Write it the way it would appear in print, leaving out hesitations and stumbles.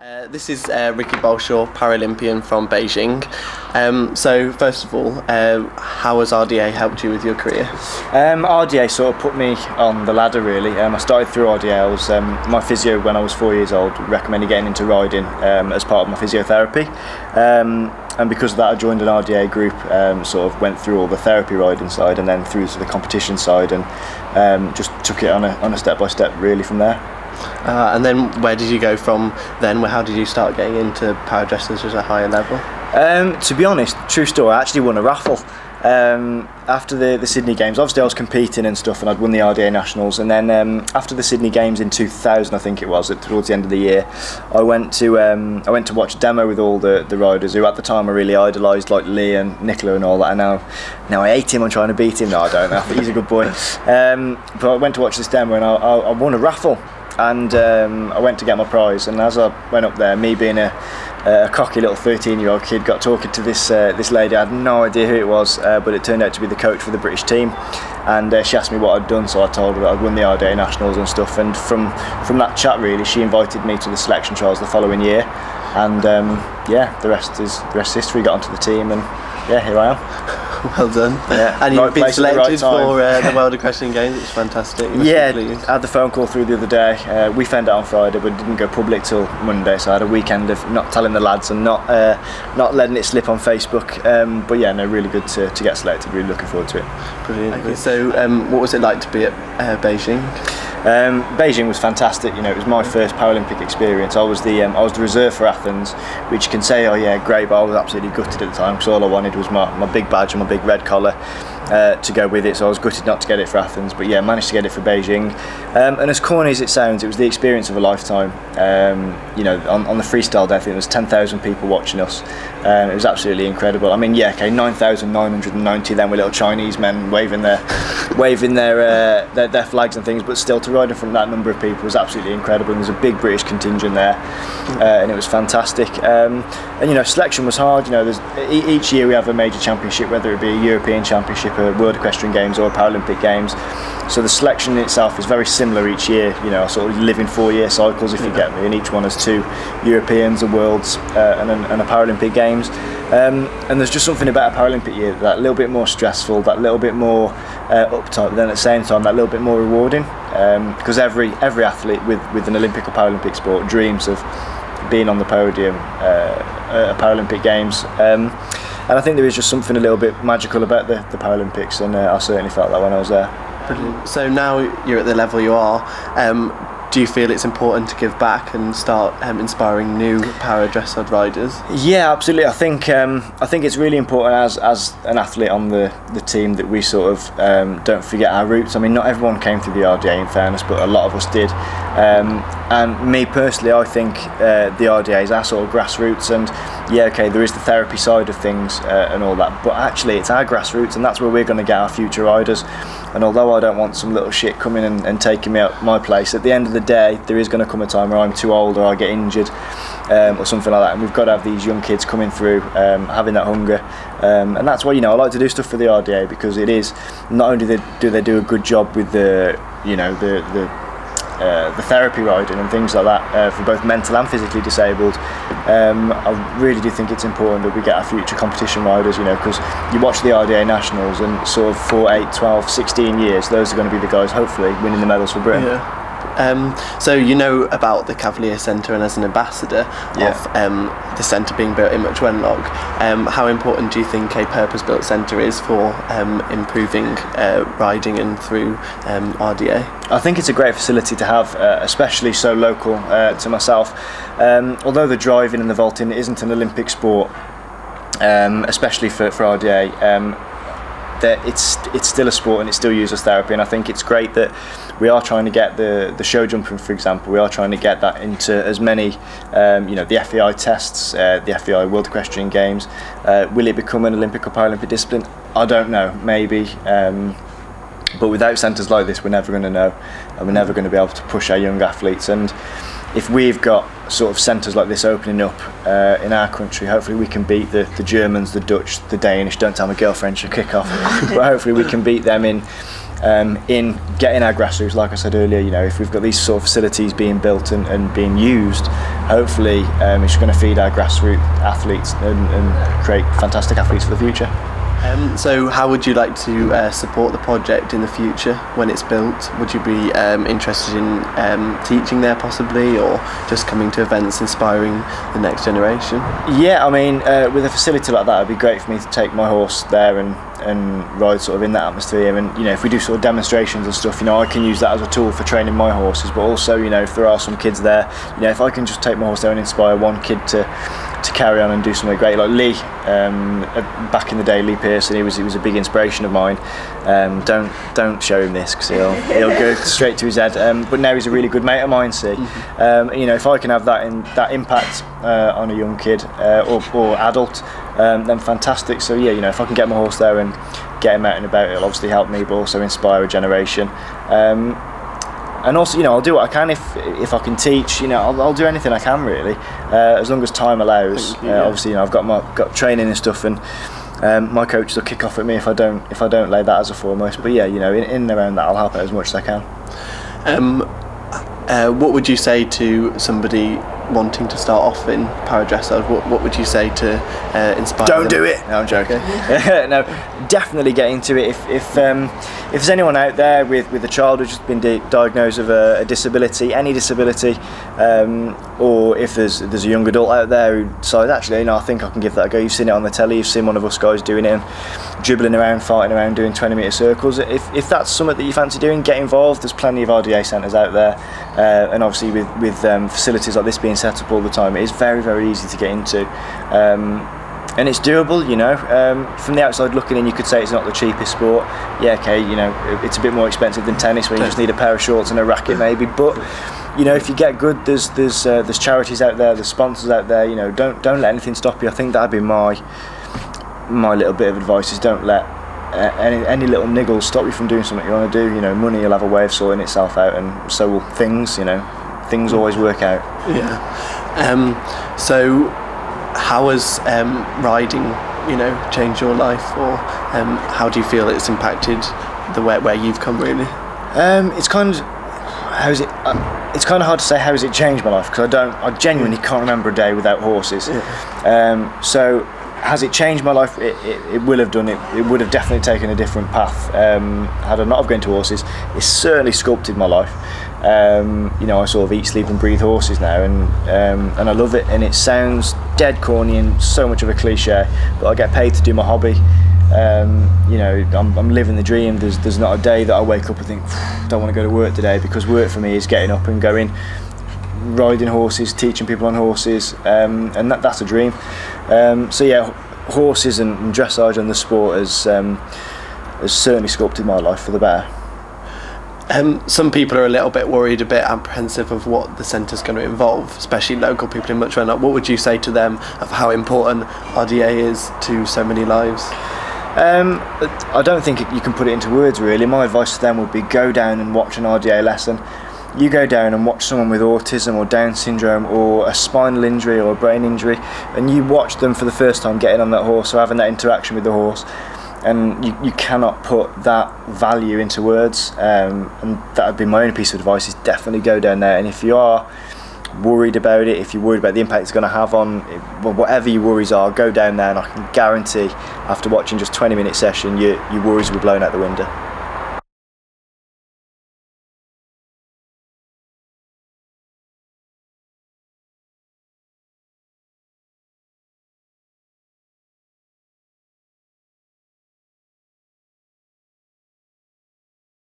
This is Ricky Balshaw, Paralympian from Beijing. So first of all, how has RDA helped you with your career? RDA sort of put me on the ladder really. I started through RDA. I was, my physio when I was 4 years old recommended getting into riding as part of my physiotherapy. And because of that I joined an RDA group, sort of went through all the therapy riding side and then through to the competition side, and just took it on a step-by-step really from there. And then where did you go from then? How did you start getting into Para Dressage at a higher level? To be honest, true story, I actually won a raffle after the Sydney Games. Obviously I was competing and stuff and I'd won the RDA Nationals, and then after the Sydney Games in 2000 I think it was, towards the end of the year, I went to watch a demo with all the riders who at the time I really idolised, like Lee and Nicola and all that, and now I hate him. I'm trying to beat him. No, I don't know, I think he's a good boy. But I went to watch this demo and I won a raffle, and I went to get my prize, and as I went up there, me being a cocky little 13-year-old kid, got talking to this lady. I had no idea who it was, but it turned out to be the coach for the British team, and she asked me what I'd done, so I told her that I'd won the RDA Nationals and stuff, and from that chat really she invited me to the selection trials the following year, and yeah, the rest is history. Got onto the team, and yeah, here I am. Well done. Yeah, and you've been selected for the World Equestrian Games. It's fantastic. Yeah, I had the phone call through the other day. We found out on Friday, but it didn't go public till Monday, so I had a weekend of not telling the lads and not letting it slip on Facebook. But yeah, no, really good to get selected. Really looking forward to it. Brilliant. Okay, so what was it like to be at Beijing? Beijing was fantastic. You know, it was my first Paralympic experience. I was the reserve for Athens, which you can say, oh yeah, great, but I was absolutely gutted at the time because all I wanted was my big badge and my big red collar to go with it. So I was gutted not to get it for Athens, but yeah, managed to get it for Beijing. And as corny as it sounds, it was the experience of a lifetime. You know, on the freestyle day, I think there was 10,000 people watching us. It was absolutely incredible. I mean, yeah, okay, 9,990 then with little Chinese men waving their flags and things, but still to ride in front of that number of people was absolutely incredible. And there's a big British contingent there, and it was fantastic. And you know, selection was hard. You know, each year we have a major championship, whether it be a European Championship, a World Equestrian Games, or a Paralympic Games. So the selection itself is very similar each year. You know, sort of live in 4-year cycles, if you get me, and each one has 2 Europeans, a Worlds, and a Paralympic Games. And there's just something about a Paralympic year that little bit more stressful, that little bit more uptight, but then at the same time that little bit more rewarding, because every athlete with an Olympic or Paralympic sport dreams of being on the podium at Paralympic Games, and I think there is just something a little bit magical about the Paralympics, and I certainly felt that when I was there. Brilliant. So now you're at the level you are, do you feel it's important to give back and start inspiring new para dressage riders? Yeah, absolutely. I think it's really important as an athlete on the team that we sort of don't forget our roots. I mean, not everyone came through the RDA in fairness, but a lot of us did. And me personally, I think the RDA is our sort of grassroots, and yeah, okay, there is the therapy side of things and all that, but actually it's our grassroots, and that's where we're going to get our future riders. And although I don't want some little shit coming and taking me out my place, at the end of the day there is going to come a time where I'm too old or I get injured or something like that, and we've got to have these young kids coming through having that hunger, and that's why, you know, I like to do stuff for the RDA, because it is not only do they do a good job with the therapy riding and things like that for both mental and physically disabled. I really do think it's important that we get our future competition riders, you know, because you watch the RDA Nationals and sort of 4, 8, 12, 16 years, those are going to be the guys hopefully winning the medals for Britain. Yeah. So you know about the Cavalier Centre, and as an ambassador of the centre being built in Much Wenlock, how important do you think a purpose-built centre is for improving riding and through RDA? I think it's a great facility to have, especially so local to myself. Although the driving and the vaulting isn't an Olympic sport, especially for RDA, it's still a sport and it still uses therapy, and I think it's great that we are trying to get the show jumping, for example. We are trying to get that into as many, you know, the FEI tests, the FEI World Equestrian Games. Will it become an Olympic or Paralympic discipline? I don't know, maybe. But without centres like this, we're never going to know, and we're never going to be able to push our young athletes. And if we've got sort of centres like this opening up in our country, hopefully we can beat the Germans, the Dutch, the Danish. Don't tell my girlfriend, she'll kick off. But hopefully we can beat them in getting our grassroots. Like I said earlier, you know, if we've got these sort of facilities being built and being used, hopefully it's going to feed our grassroots athletes and create fantastic athletes for the future. So how would you like to support the project in the future when it's built? Would you be interested in teaching there possibly, or just coming to events inspiring the next generation? Yeah, I mean, with a facility like that, it'd be great for me to take my horse there and ride sort of in that atmosphere. And you know, if we do sort of demonstrations and stuff, you know, I can use that as a tool for training my horses. But also, you know, if there are some kids there, you know, if I can just take my horse there and inspire one kid to carry on and do something great, like Lee, back in the day, Lee Pearson, he was a big inspiration of mine. Don't show him this because he'll go straight to his head. But now he's a really good mate of mine. See, you know, if I can have that impact on a young kid or adult, then fantastic. So yeah, you know, if I can get my horse there and get him out and about, it'll obviously help me, but also inspire a generation. And also, you know, I'll do what I can if I can teach. You know, I'll do anything I can really, as long as time allows. Obviously, you know, I've got training and stuff, and my coaches will kick off at me if I don't lay that as a foremost. But yeah, you know, in and around that, I'll help out as much as I can. What would you say to somebody wanting to start off in para dressage? What would you say to inspire Don't them? do it. No, I'm joking. No, definitely get into it. If there's anyone out there with a child who's just been diagnosed with a disability, any disability, or if there's a young adult out there who decides, actually, you know, I think I can give that a go. You've seen it on the telly, you've seen one of us guys doing it, and dribbling around, fighting around, doing 20-metre circles. If that's something that you fancy doing, get involved. There's plenty of RDA centres out there, and obviously with facilities like this being set up all the time, it is very, very easy to get into. And it's doable, you know. From the outside looking in, you could say it's not the cheapest sport. Yeah, okay, you know, it's a bit more expensive than tennis, where you just need a pair of shorts and a racket maybe. But you know, if you get good, there's charities out there, there's sponsors out there. You know, don't let anything stop you. I think that'd be my little bit of advice: is don't let any little niggles stop you from doing something you want to do. You know, money will have a way of sorting itself out, and so will things. You know, things always work out. Yeah. So, how has riding, you know, changed your life, or how do you feel it's impacted the where you've come really? It's kind of it's kind of hard to say how has it changed my life, because I genuinely can't remember a day without horses. Yeah. So has it changed my life? It will have done. It would have definitely taken a different path had I not have gone to horses. It's certainly sculpted my life. You know, I sort of eat, sleep and breathe horses now, and I love it. And it sounds dead corny and so much of a cliche, but I get paid to do my hobby. You know, I'm living the dream. There's not a day that I wake up and think, don't want to go to work today, because work for me is getting up and going, riding horses, teaching people on horses, and that's a dream. So yeah, horses and dressage and the sport has certainly sculpted my life for the better. Some people are a little bit worried, a bit apprehensive of what the centre's going to involve, especially local people in Much Renlock. What would you say to them of how important RDA is to so many lives? I don't think you can put it into words really. My advice to them would be go down and watch an RDA lesson. You go down and watch someone with autism or Down syndrome or a spinal injury or a brain injury, and you watch them for the first time getting on that horse or having that interaction with the horse, and you cannot put that value into words. And that would be my only piece of advice, is definitely go down there. And if you are worried about it, if you're worried about the impact it's going to have on, well, whatever your worries are, go down there, and I can guarantee after watching just 20-minute session your worries will be blown out the window.